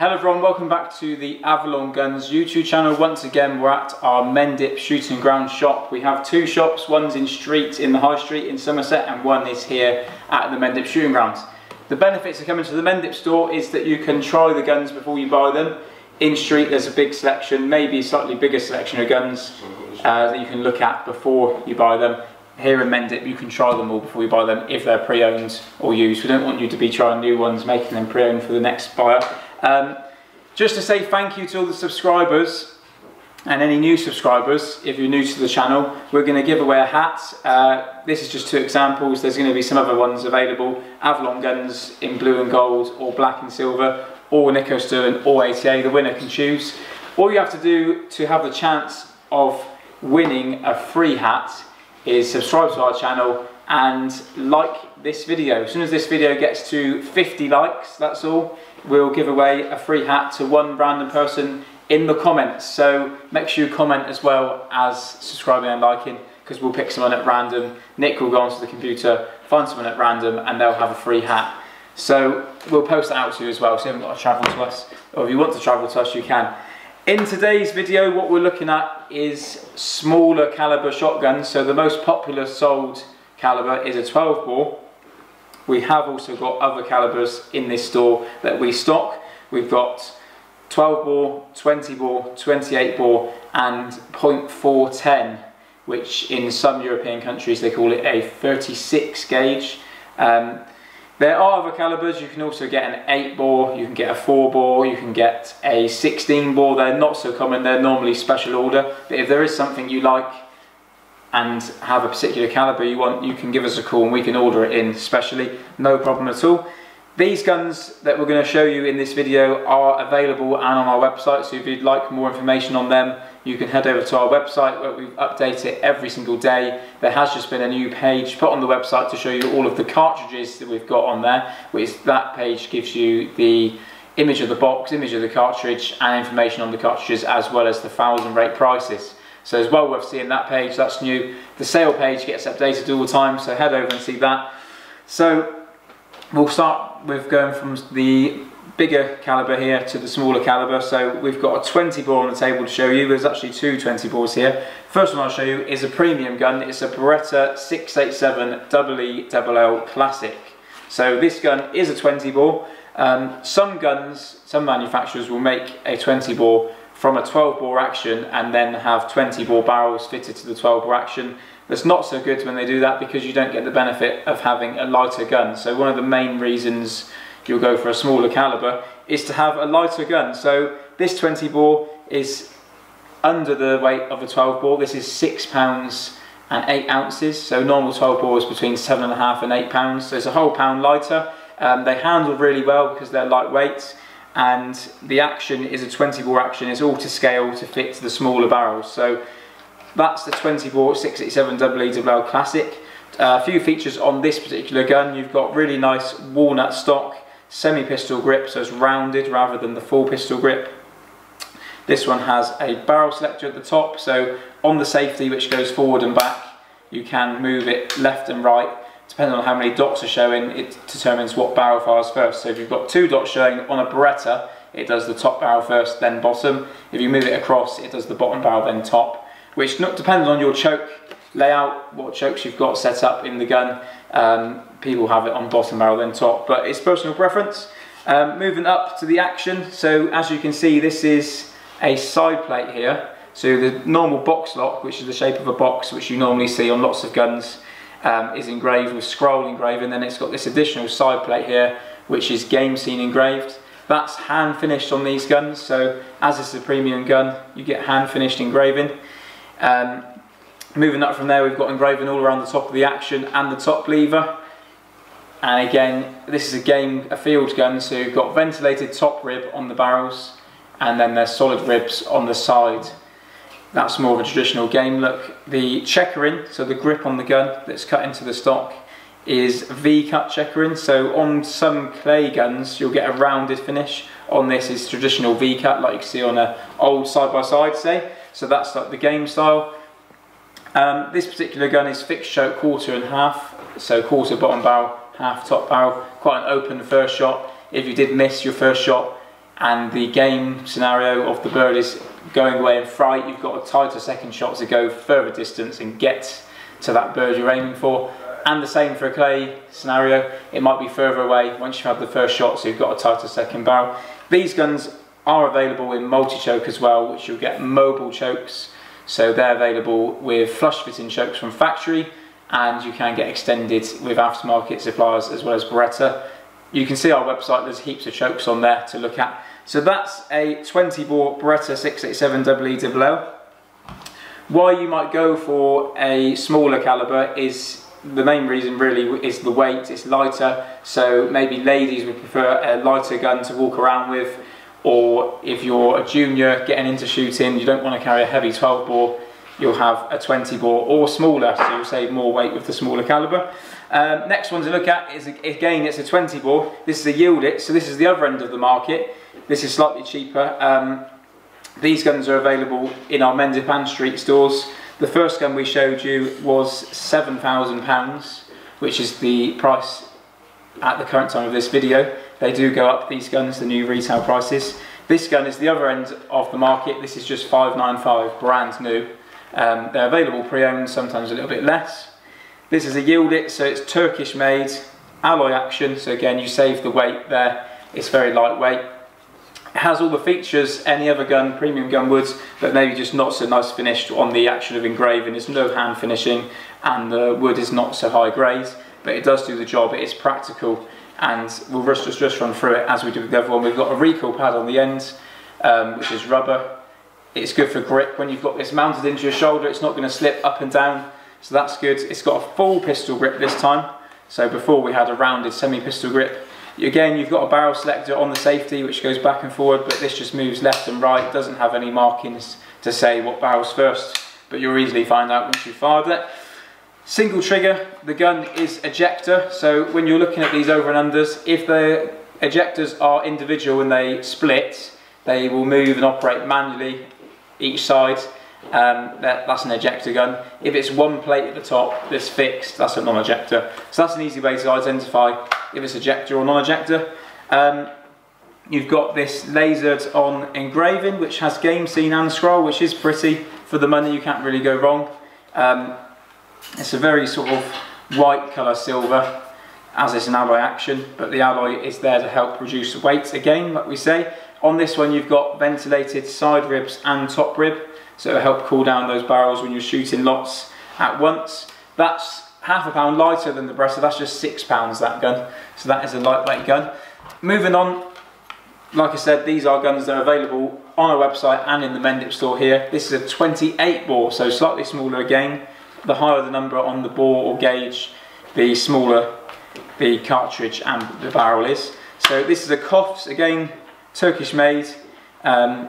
Hello everyone, welcome back to the Avalon Guns YouTube channel. Once again, we're at our Mendip Shooting Ground shop. We have two shops, one's in the High Street in Somerset, and one is here at the Mendip Shooting Grounds. The benefits of coming to the Mendip store is that you can try the guns before you buy them. In street there's a big selection, maybe a slightly bigger selection of guns that you can look at before you buy them. Here in Mendip you can try them all before you buy them if they're pre-owned or used. We don't want you to be trying new ones, making them pre-owned for the next buyer. Just to say thank you to all the subscribers and any new subscribers. If you're new to the channel, we're going to give away a hat. This is just two examples. There's going to be some other ones available. Avalon guns in blue and gold or black and silver, or Nico Stern or ATA. The winner can choose. All you have to do to have the chance of winning a free hat is subscribe to our channel and like this video. As soon as this video gets to 50 likes, that's all, we'll give away a free hat to one random person in the comments. So make sure you comment as well as subscribing and liking, because we'll pick someone at random. Nick will go onto the computer, find someone at random, and they'll have a free hat. So we'll post that out to you as well, so you haven't got to travel to us, or if you want to travel to us, you can. In today's video, what we're looking at is smaller caliber shotguns. So the most popular sold caliber is a 12 bore. We have also got other calibers in this store that we stock. We've got 12 bore, 20 bore, 28 bore and .410, which in some European countries they call it a 36 gauge. There are other calibers. You can also get an 8 bore, you can get a 4 bore, you can get a 16 bore. They're not so common, they're normally special order. But if there is something you like and have a particular caliber you want, you can give us a call and we can order it in specially, no problem at all. These guns that we're going to show you in this video are available and on our website, so if you'd like more information on them, you can head over to our website where we update it every single day. There has just been a new page put on the website to show you all of the cartridges that we've got on there, which that page gives you the image of the box, image of the cartridge and information on the cartridges, as well as the fouls and rate prices. So it's well worth seeing that page, that's new. The sale page gets updated all the time, so head over and see that. So we'll start with going from the bigger caliber here to the smaller caliber. So we've got a 20 bore on the table to show you. There's actually two 20 bores here. First one I'll show you is a premium gun. It's a Beretta 687 EELL Classic. So this gun is a 20 bore. Some manufacturers will make a 20 bore from a 12 bore action and then have 20 bore barrels fitted to the 12 bore action. That's not so good when they do that, because you don't get the benefit of having a lighter gun. So one of the main reasons you'll go for a smaller caliber is to have a lighter gun. So this 20 bore is under the weight of a 12 bore. This is 6 pounds and 8 ounces. So normal 12 bore is between 7.5 and 8 pounds. So it's a whole pound lighter. They handle really well because they're lightweight, and the action is a 20 bore action. It's all to scale to fit the smaller barrels. So that's the 20 bore 687 EELL Classic. A few features on this particular gun. You've got really nice walnut stock, semi-pistol grip, so it's rounded rather than the full pistol grip. This one has a barrel selector at the top, so on the safety, which goes forward and back, you can move it left and right. Depending on how many dots are showing, it determines what barrel fires first. So if you've got 2 dots showing on a Beretta, it does the top barrel first, then bottom. If you move it across, it does the bottom barrel, then top. Which depends on your choke layout, what chokes you've got set up in the gun. People have it on bottom barrel then top, but it's personal preference. Moving up to the action, so as you can see, this is a side plate here. So the normal box lock, which is the shape of a box, which you normally see on lots of guns, is engraved with scroll engraving. Then it's got this additional side plate here, which is game scene engraved. That's hand finished on these guns, so as it's a premium gun, you get hand finished engraving. Moving up from there, we've got engraving all around the top of the action and the top lever. And again, this is a field gun, so you've got ventilated top rib on the barrels, and then there's solid ribs on the side. That's more of a traditional game look. The checkering, so the grip on the gun that's cut into the stock, is V-cut checkering. So on some clay guns, you'll get a rounded finish. On this is traditional V-cut, like you can see on an old side-by-side, say. So that's like the game style. This particular gun is fixed choke 1/4 and 1/2, so 1/4 bottom barrel, 1/2 top barrel. Quite an open first shot. If you did miss your first shot, and the game scenario of the bird is going away in fright, you've got a tighter second shot to go further distance and get to that bird you're aiming for. And the same for a clay scenario, it might be further away once you've had the first shot, so you've got a tighter second barrel. These guns are available in multi-choke as well, which you'll get mobile chokes. So they're available with flush fitting chokes from factory, and you can get extended with aftermarket suppliers as well as Beretta. You can see our website, there's heaps of chokes on there to look at. So that's a 20 bore Beretta 687 EELL. Why you might go for a smaller calibre is, the main reason really is the weight. It's lighter, so maybe ladies would prefer a lighter gun to walk around with, or if you're a junior getting into shooting, you don't want to carry a heavy 12 bore, you'll have a 20 bore or smaller, so you'll save more weight with the smaller calibre. Next one to look at is, again, it's a 20 bore. This is a Yield It, so this is the other end of the market. This is slightly cheaper. These guns are available in our Mendip and Street stores. The first gun we showed you was £7,000, which is the price at the current time of this video. They do go up, these guns, the new retail prices. This gun is the other end of the market. This is just £595, brand new. They're available pre-owned, sometimes a little bit less. This is a Yield It, so it's Turkish made, alloy action, so again you save the weight there. It's very lightweight. It has all the features any other gun, premium gun would, but maybe just not so nice finished on the action of engraving. There's no hand finishing and the wood is not so high grade, but it does do the job. It is practical, and we'll just run through it as we do with the other one. We've got a recoil pad on the end, which is rubber. It's good for grip. When you've got this mounted into your shoulder, it's not going to slip up and down, so that's good. It's got a full pistol grip this time, so before we had a rounded semi-pistol grip. Again, you've got a barrel selector on the safety which goes back and forward, but this just moves left and right. It doesn't have any markings to say what barrel's first, but you'll easily find out once you've fired it. Single trigger, the gun is ejector, so when you're looking at these over and unders, if the ejectors are individual and they split, they will move and operate manually each side. That's an ejector gun. If it's one plate at the top that's fixed, that's a non-ejector. So that's an easy way to identify if it's ejector or non-ejector. You've got this lasered on engraving, which has game scene and scroll, which is pretty. For the money, you can't really go wrong. It's a very sort of white colour silver, as it's an alloy action, but the alloy is there to help reduce weight again, like we say. On this one, you've got ventilated side ribs and top rib, so it'll help cool down those barrels when you're shooting lots at once. That's half a pound lighter than the Beretta, that's just £6, that gun. So that is a lightweight gun. Moving on, like I said, these are guns that are available on our website and in the Mendip store here. This is a 28 bore, so slightly smaller again. The higher the number on the bore or gauge, the smaller the cartridge and the barrel is. So this is a Koffs, again, Turkish made,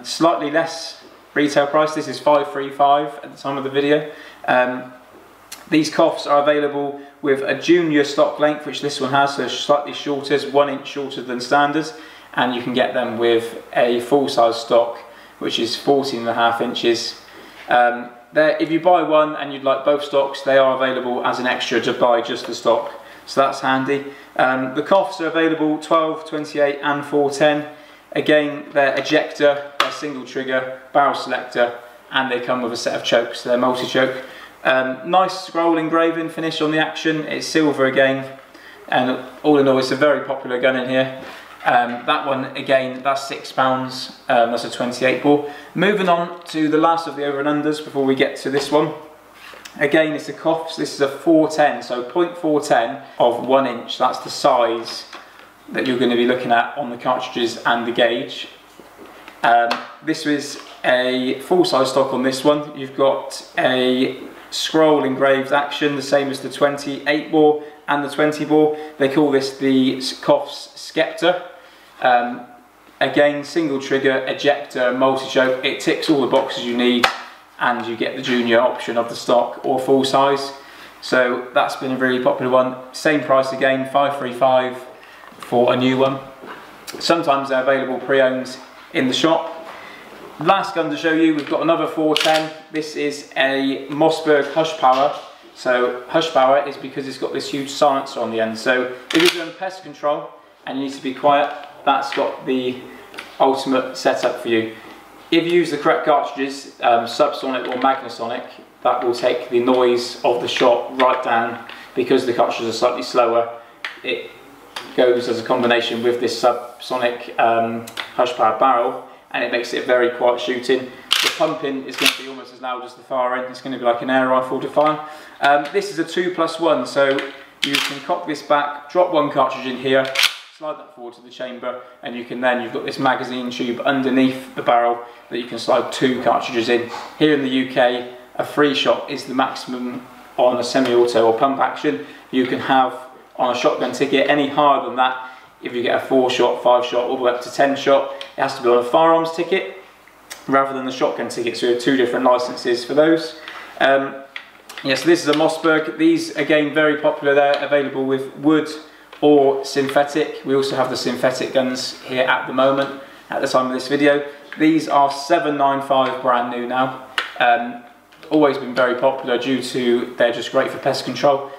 slightly less retail price. This is $535 at the time of the video. These Koffs are available with a junior stock length, which this one has, so slightly shorter, 1 inch shorter than standard, and you can get them with a full size stock, which is 14.5 inches. If you buy one and you'd like both stocks, they are available as an extra to buy just the stock, so that's handy. The Koffs are available 12, 28 and 410. Again, they're ejector, they're single trigger, barrel selector, and they come with a set of chokes, they're multi-choke. Nice scroll engraving finish on the action, it's silver again, and all in all it's a very popular gun in here. That one, again, that's £6, that's a 28 bore. Moving on to the last of the over and unders before we get to this one. Again, it's a Koffs, this is a 410, so 0.410 of 1 inch, that's the size that you're going to be looking at on the cartridges and the gauge. This was a full-size stock on this one. You've got a scroll engraved action, the same as the 28 bore and the 20 bore. They call this the Koffs Scepter. Again, single trigger, ejector, multi-choke. It ticks all the boxes you need, and you get the junior option of the stock or full size. So that's been a really popular one. Same price again, $535 for a new one. Sometimes they're available pre-owned in the shop. Last gun to show you, we've got another 410. This is a Mossberg Hush Power. So Hush Power is because it's got this huge silencer on the end. So if you're doing pest control and you need to be quiet, that's got the ultimate setup for you. If you use the correct cartridges, subsonic or magnasonic, that will take the noise of the shot right down. Because the cartridges are slightly slower, it goes as a combination with this subsonic hush power barrel, and it makes it a very quiet shooting. The pumping is going to be almost as loud as the fire end. It's going to be like an air rifle to fire. This is a 2+1, so you can cock this back, drop one cartridge in here, slide that forward to the chamber, and you've got this magazine tube underneath the barrel that you can slide 2 cartridges in. Here in the UK, a 3 shot is the maximum on a semi-auto or pump action. You can have on a shotgun ticket any higher than that. If you get a 4 shot, 5 shot, all the way up to 10 shot, it has to be on a firearms ticket rather than the shotgun ticket, so we have 2 different licenses for those. Yes, this is a Mossberg. These, again, very popular. They're available with wood or synthetic. We also have the synthetic guns here at the moment, at the time of this video. These are 795 brand new now. Always been very popular due to they're just great for pest control.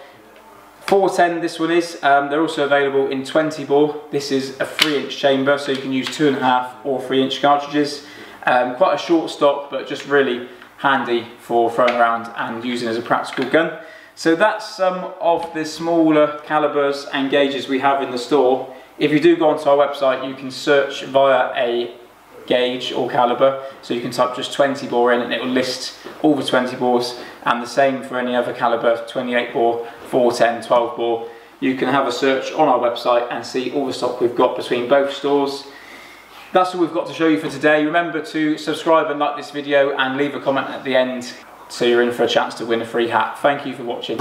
410 this one is. They're also available in 20 bore. This is a 3-inch chamber, so you can use 2.5 or 3-inch cartridges. Quite a short stock, but just really handy for throwing around and using as a practical gun. So that's some of the smaller calibers and gauges we have in the store. If you do go onto our website, you can search via a gauge or caliber, so you can type just 20 bore in and it will list all the 20 bores, and the same for any other caliber, 28 bore, 410, 12 bore. You can have a search on our website and see all the stock we've got between both stores. That's all we've got to show you for today. Remember to subscribe and like this video and leave a comment at the end so you're in for a chance to win a free hat. Thank you for watching.